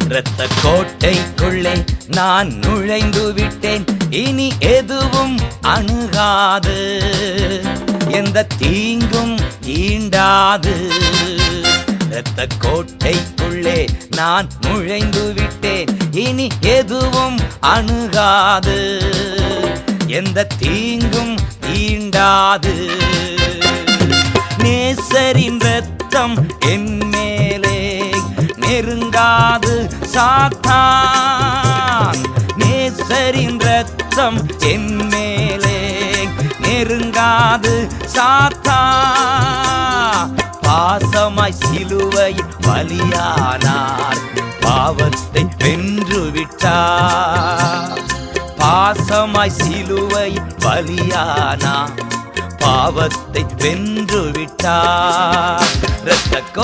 இரத்த கோட்டைக்குள்ளே நான் நுழைந்து விட்டேன், இனி எதுவும் அணுகாது, எந்த தீங்கும் தீண்டாது. இரத்த கோட்டைக்குள்ளே நான் நுழைந்து விட்டேன், இனி எதுவும் அணுகாது, எந்த தீங்கும் தீண்டாது. நேசரின் இரத்தம் என் மேலே நெருங்காது சாத்தான், நேசரின் இரத்தம் என் மேலே நெருங்காது சாத்தான். பாசமாய் சிலுவையில் பலியானார், பாவத்தை வென்று விட்டார். பாசமாய் சிலுவையில் பலியானார், பாவத்தை வென்று விட்டார். இரத்த